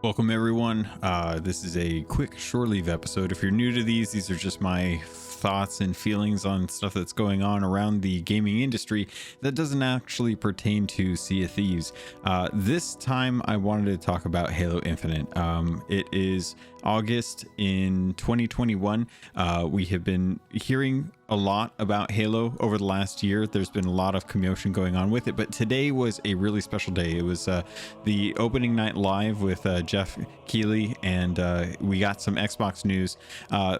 Welcome everyone. This is a quick Shoreleave episode. If you're new to these are just my thoughts and feelings on stuff that's going on around the gaming industry that doesn't actually pertain to Sea of Thieves. This time I wanted to talk about Halo Infinite. It is August in 2021. We have been hearing a lot about Halo over the last year. There's been a lot of commotion going on with it, but today was a really special day. It was the opening night live with Geoff Keighley, and we got some Xbox news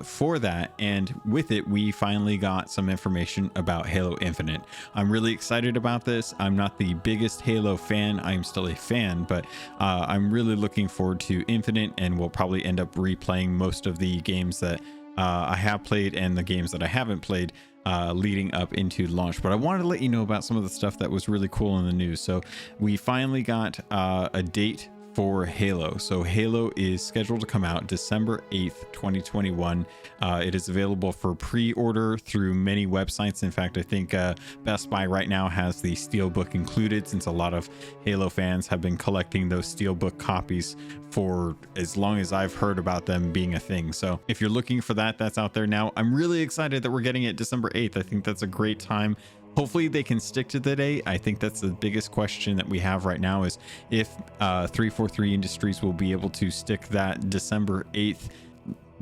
for that, and with it we finally got some information about Halo Infinite. I'm really excited about this. I'm not the biggest Halo fan. I'm still a fan, but I'm really looking forward to Infinite, and we'll probably end up replaying most of the games that I have played and the games that I haven't played leading up into launch. But I wanted to let you know about some of the stuff that was really cool in the news. So we finally got a date for Halo. So Halo is scheduled to come out December 8th, 2021. It is available for pre-order through many websites. In fact, I think Best Buy right now has the Steelbook included, since a lot of Halo fans have been collecting those Steelbook copies for as long as I've heard about them being a thing. So if you're looking for that, that's out there now. I'm really excited that we're getting it December 8th. I think that's a great time. Hopefully they can stick to the date. I think that's the biggest question that we have right now, is if 343 Industries will be able to stick that December 8th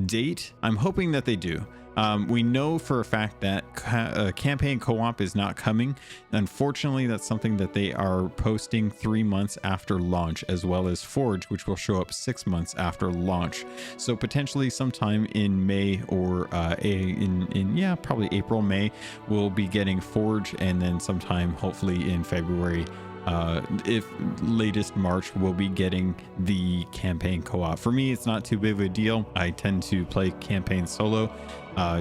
date. I'm hoping that they do. We know for a fact that campaign co-op is not coming. Unfortunately, that's something that they are posting 3 months after launch, as well as Forge, which will show up 6 months after launch. So potentially sometime in May, or probably April, May, we'll be getting Forge, and then sometime hopefully in February, if latest March, we'll be getting the campaign co-op. For me, it's not too big of a deal. I tend to play campaign solo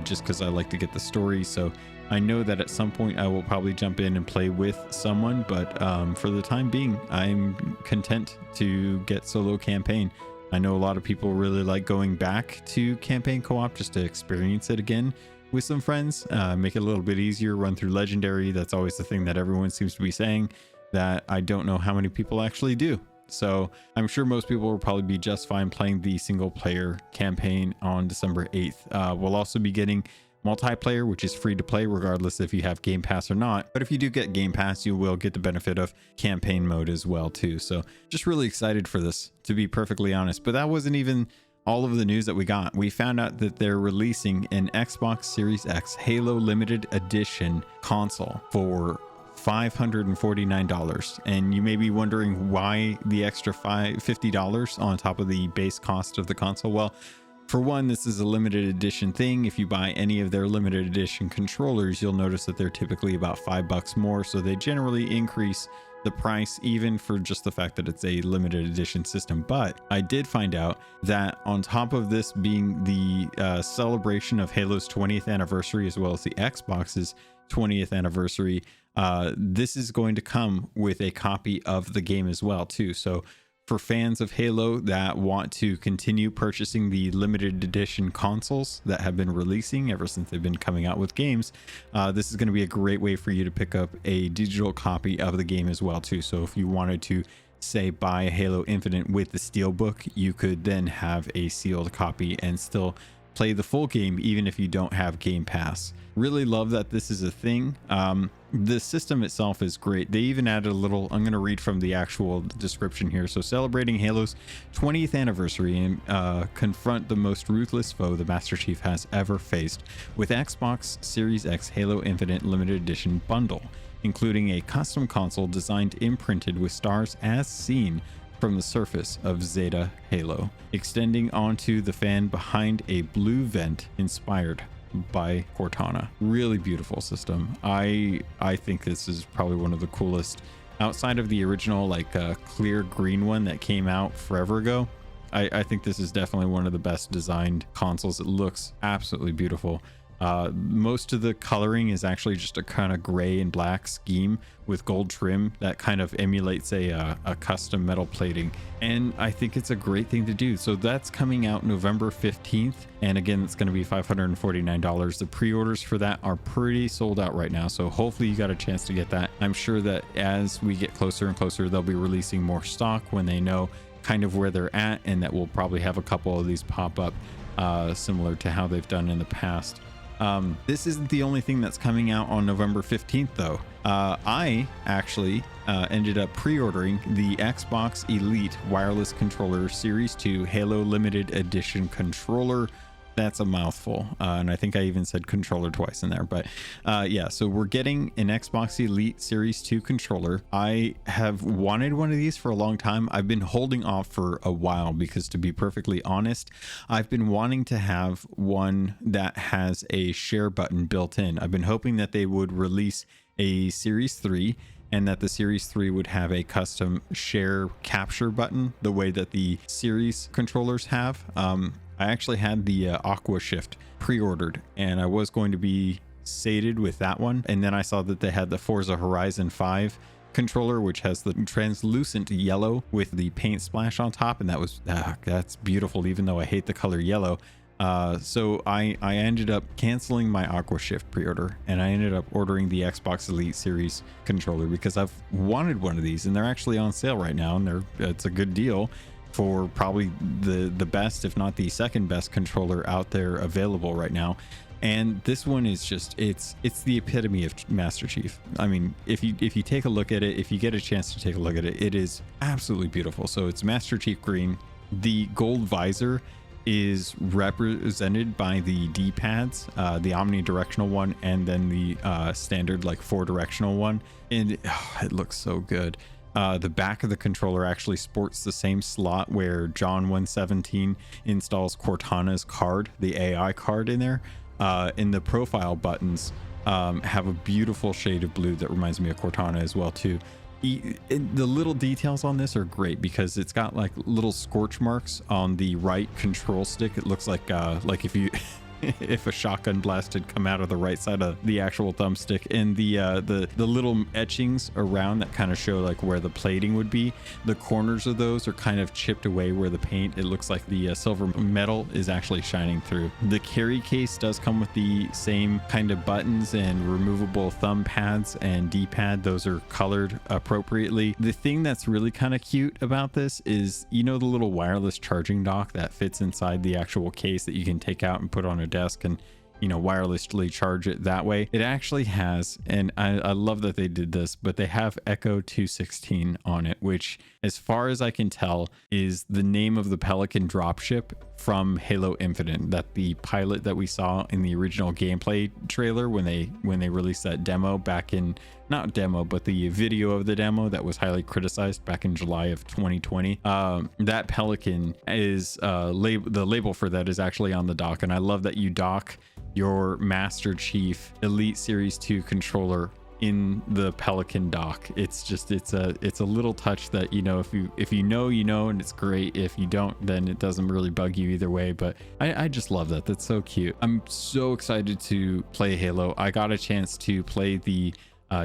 just because I like to get the story. So I know that at some point I will probably jump in and play with someone, but for the time being, I'm content to get solo campaign. I know a lot of people really like going back to campaign co-op just to experience it again with some friends, make it a little bit easier, run through legendary. That's always the thing that everyone seems to be saying, that I don't know how many people actually do. So I'm sure most people will probably be just fine playing the single player campaign on December 8th. We'll also be getting multiplayer, which is free to play regardless if you have Game Pass or not. But if you do get Game Pass, you will get the benefit of campaign mode as well too. So just really excited for this, to be perfectly honest. But that wasn't even all of the news that we got. We found out that they're releasing an Xbox Series X Halo limited edition console for $549, and you may be wondering why the extra $50 on top of the base cost of the console. Well, for one, this is a limited edition thing. If you buy any of their limited edition controllers, you'll notice that they're typically about $5 more, so they generally increase the price even for just the fact that it's a limited edition system. But I did find out that on top of this being the celebration of Halo's 20th anniversary, as well as the Xbox's 20th anniversary, this is going to come with a copy of the game as well too. So for fans of Halo that want to continue purchasing the limited edition consoles that have been releasing ever since they've been coming out with games, this is going to be a great way for you to pick up a digital copy of the game as well too. So if you wanted to, say, buy a Halo Infinite with the Steelbook, you could then have a sealed copy and still play the full game even if you don't have Game Pass. Really love that this is a thing. The system itself is great. They even added a little, I'm going to read from the actual description here. So, celebrating Halo's 20th anniversary, and confront the most ruthless foe the Master Chief has ever faced with Xbox Series X Halo Infinite Limited Edition bundle, including a custom console designed imprinted with stars as seen from the surface of Zeta Halo, extending onto the fan behind a blue vent inspired by Cortana. Really beautiful system. I think this is probably one of the coolest outside of the original clear green one that came out forever ago. I think this is definitely one of the best designed consoles. It looks absolutely beautiful. Most of the coloring is actually just a kind of gray and black scheme with gold trim that kind of emulates a custom metal plating, and I think it's a great thing to do. So that's coming out November 15th, and again, it's going to be $549. The pre-orders for that are pretty sold out right now, so hopefully you got a chance to get that. I'm sure that as we get closer and closer, they'll be releasing more stock when they know kind of where they're at, and that we'll probably have a couple of these pop up similar to how they've done in the past. This isn't the only thing that's coming out on November 15th though. I actually ended up pre-ordering the Xbox Elite Wireless Controller Series 2 Halo Limited Edition controller. That's a mouthful, and I think I even said controller twice in there, but yeah, so we're getting an Xbox Elite Series 2 controller. I have wanted one of these for a long time. I've been holding off for a while because, to be perfectly honest, I've been wanting to have one that has a share button built in. I've been hoping that they would release a Series 3 and that the Series 3 would have a custom share capture button the way that the Series controllers have. I actually had the Aqua Shift pre-ordered, and I was going to be sated with that one. And then I saw that they had the Forza Horizon 5 controller, which has the translucent yellow with the paint splash on top. And that was, that's beautiful, even though I hate the color yellow. So I ended up canceling my Aqua Shift pre-order, and I ended up ordering the Xbox Elite Series controller because I've wanted one of these, and they're actually on sale right now, and it's a good deal for probably the best, if not the second best controller out there available right now. And this one is just, it's the epitome of Master Chief. I mean, if you take a look at it, if you get a chance to take a look at it, it is absolutely beautiful. So it's Master Chief green. The gold visor is represented by the D-pads, the omnidirectional one, and then the standard like 4-directional one, and it looks so good. The back of the controller actually sports the same slot where John 117 installs Cortana's card, the AI card in there. And the profile buttons have a beautiful shade of blue that reminds me of Cortana as well too. The little details on this are great because it's got like little scorch marks on the right control stick. It looks like if you if a shotgun blast had come out of the right side of the actual thumbstick, and the little etchings around that kind of show like where the plating would be. The corners of those are kind of chipped away where the paint, it looks like the silver metal is actually shining through. The carry case does come with the same kind of buttons and removable thumb pads and D-pad. Those are colored appropriately. The thing that's really kind of cute about this is, you know, the little wireless charging dock that fits inside the actual case that you can take out and put on a desk and, you know, wirelessly charge it that way. It actually has, and I love that they did this, but they have Echo 216 on it, which, as far as I can tell, is the name of the Pelican dropship from Halo Infinite, that the pilot that we saw in the original gameplay trailer when they released that demo back in, not demo, but the video of the demo that was highly criticized back in July of 2020. That Pelican is the label for that is actually on the dock, and I love that you dock your Master Chief Elite Series 2 controller in the Pelican dock. It's just, it's a little touch that, you know, if you know, you know, and it's great. If you don't, then it doesn't really bug you either way. But I just love that. That's so cute. I'm so excited to play Halo. I got a chance to play the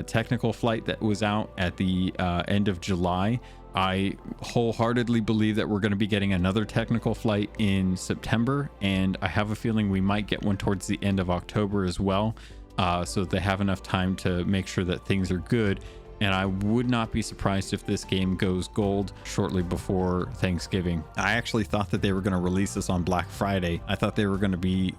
technical flight that was out at the end of July. I wholeheartately believe that we're going to be getting another technical flight in September, and I have a feeling we might get one towards the end of October as well, so that they have enough time to make sure that things are good. And I would not be surprised if this game goes gold shortly before Thanksgiving. I actually thought that they were going to release this on Black Friday. I thought they were going to be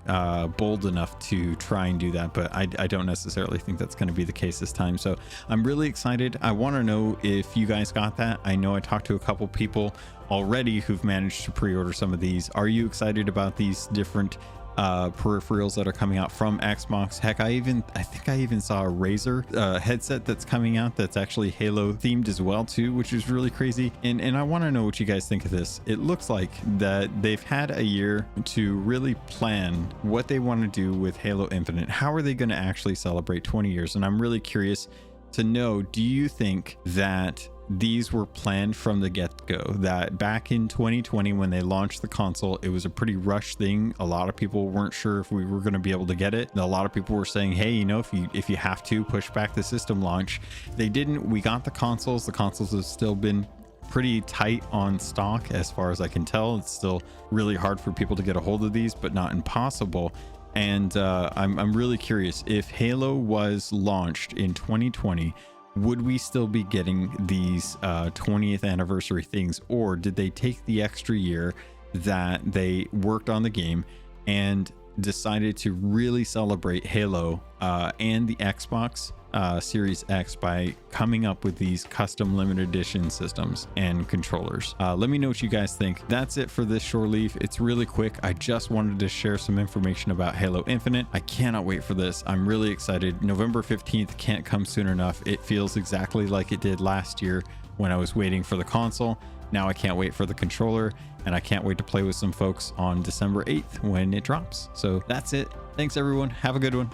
bold enough to try and do that, but I don't necessarily think that's going to be the case this time. So I'm really excited. I want to know if you guys got that. I know I talked to a couple people already who've managed to pre-order some of these. Are you excited about these different peripherals that are coming out from Xbox? Heck, I think I even saw a Razer headset that's coming out that's actually Halo themed as well too, which is really crazy. And I want to know what you guys think of this. It looks like that they've had a year to really plan what they want to do with Halo Infinite. How are they going to actually celebrate 20 years? And I'm really curious to know, do you think that these were planned from the get-go, that back in 2020 when they launched the console, it was a pretty rushed thing? A lot of people weren't sure if we were going to be able to get it. A lot of people were saying, hey, you know, if you have to push back the system launch. They didn't. We got the consoles have still been pretty tight on stock as far as I can tell. It's still really hard for people to get a hold of these, but not impossible. And I'm really curious, if Halo was launched in 2020, would we still be getting these 20th anniversary things, or did they take the extra year that they worked on the game and decided to really celebrate Halo and the Xbox Series X by coming up with these custom limited edition systems and controllers? Let me know what you guys think. That's it for this Shoreleave. It's really quick. I just wanted to share some information about Halo Infinite. I cannot wait for this. I'm really excited. November 15th can't come soon enough. It feels exactly like it did last year when I was waiting for the console. Now I can't wait for the controller, and I can't wait to play with some folks on December 8th when it drops. So that's it. Thanks everyone. Have a good one.